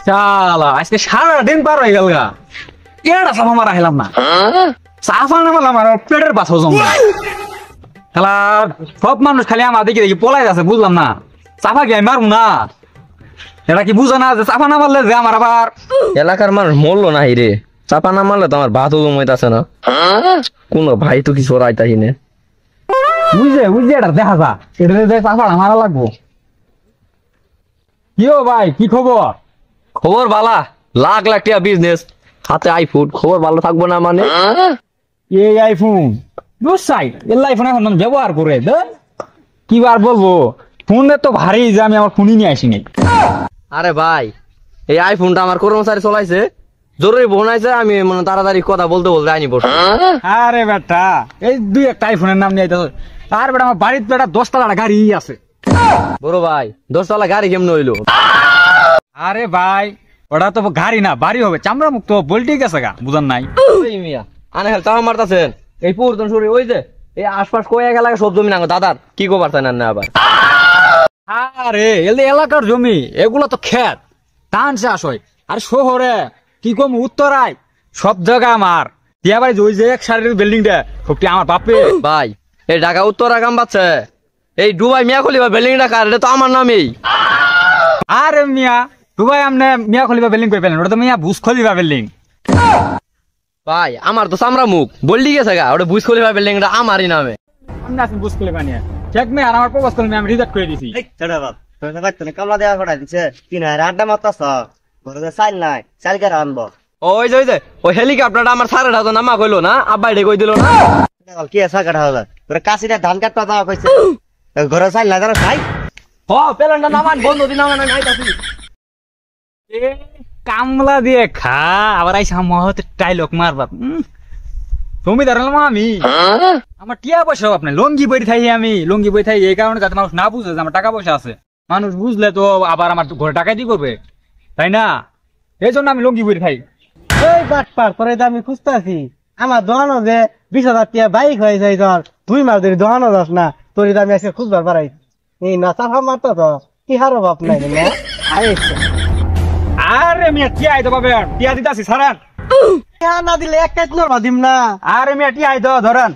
শালা আজকে সারাদিন পার হয়ে গেল গা, এটা সাফা মারা হেলাম না। সাফা না মারলাম আর পেটের বাছাও জমা। শালা সব মানুষ খালি আমার দেখি দেখি পলাই আছে, বুঝলাম না সাফা কি আমি মারবো না? এটা কি বুঝো না যে চাপা না মারলে যে আমার আবার এলাকার মানুষ মরলো না রে, চাপা না মারলে তো আমার ভাত জমাইতেছে না। কোন ভাই তো কিছু রাইতাহি না, বুঝে বুঝে এটা দেখা যা, এটা চাপা মারা লাগবো। কি ও ভাই, কি খবর? খবর বালা, লাখ লাখ টাকা বিজনেস, হাতে আইফোন, খবর ভালো থাকবো না মানে? এই আইফোন বুঝছাই, এই আইফোন এখন মানুষ ব্যবহার করে কি বার বলবো, ফোন তো ভারী যে আমি আমার ফোনই নিয়ে আসিনি। আরে ভাই এই আইফোনটা আমার কর্মচারী চলাইছে, জরুরি বোনাইছে, আমি মানে তাড়াতাড়ি কথা বলতে বলতে আইনি বসে। আরে বেটা এই দুই একটা আইফোনের নাম নিয়ে আইতাছ, আর বেটা আমার বাড়িতে বেটা 10তলা গাড়ি আছে। বড় ভাই 10তলা গাড়ি কেমন হইলো? আরে ভাই ওটা তো গাড়ি না, বাড়ি হবে, চামড়া মুক্ত বলটি গেছে গা, বুঝান নাই? ওই মিয়া আনে খেল চাপা মারতাছেন, এই পুরতন শরীর ওই যে এই আশপাশ কয়ে গেল সব জমি নাঙ্গো দাদার, কি কো পারতেন না আবার? আরে এলাকার জমি এগুলো তো খেত, ধান চাষ হয়। আর শহরে কি কম উত্তরায় সব জায়গা আমার টিয়া বাড়ি, ওই যে এক সারির বিল্ডিংটা সবটি আমার বাপে। ভাই এই ঢাকা উত্তরা কাম পাচ্ছে, এই ডুবাই মিয়া খলিফা বিল্ডিংটা কার, এটা তো আমার নামেই। আরে মিয়া দুবাই আমনে মিয়া খলিফা বিল্ডিং করে ফেলেন, ওটা তো মিয়া বুজ খলিফা বিল্ডিং। ভাই আমার তো চামড়া মুখ বললি গেছে গা, ওটা বুঝ খলিফা বিল্ডিংটা আমারই নামে। আমি আছি বুজ খলিফা নিয়ে, চেক মে আর আমার প্রপোজ করলে আমি রিজেক্ট করে দিছি। কামলা দেওয়া করা দিচ্ছে 3000 আড্ডা মারতাছ, ঘরে চাল নাই, চাল কে আনবো? ওই যে ওই হেলিকপ্টারটা আমার সাড়ে ঢাকা নামা কইলো না, আব্বাই ডে কই দিল না। কি আছে কাটা হবে তোর কাশিটা ধান কাটতে যাওয়া কইছে, ঘরে চাল না জানো খাই। হ পেলেনটা নামান বন্ধ দিন নামান আমি আইতাছি। এ কামলা দিয়ে খা, আবার আইসা মহতে টাইলক মারবা। তুমি ধরলাম আমি, আমার টিয়া পয়সা আপনার লঙ্গি বই থাই, আমি লঙ্গি বই থাই এই কারণে যাতে মানুষ না বুঝে যে আমার টাকা পয়সা আছে। মানুষ বুঝলে তো আবার আমার ঘরে টাকাই দিয়ে করবে, তাই না? এই জন্য আমি লঙ্গি বই খাই। এই বাট পার করে আমি খুঁজতে আছি, আমার দোকানও যে 20,000 টাকা বাইক হয়ে যায়, ধর 2 মাস ধরে দোকানও যাস না, তোর আমি আজকে খুঁজবার পারাই। এই না চাফা মারতো তো কি হারো বাপ নাই না। আরে মিয়া টিয়া আইতো পাবে, টিয়া দিতে আসি সারান না দিলে এক কাজ নড়বা দিম না। আরে মিয়া টিয়া আইতো ধরান।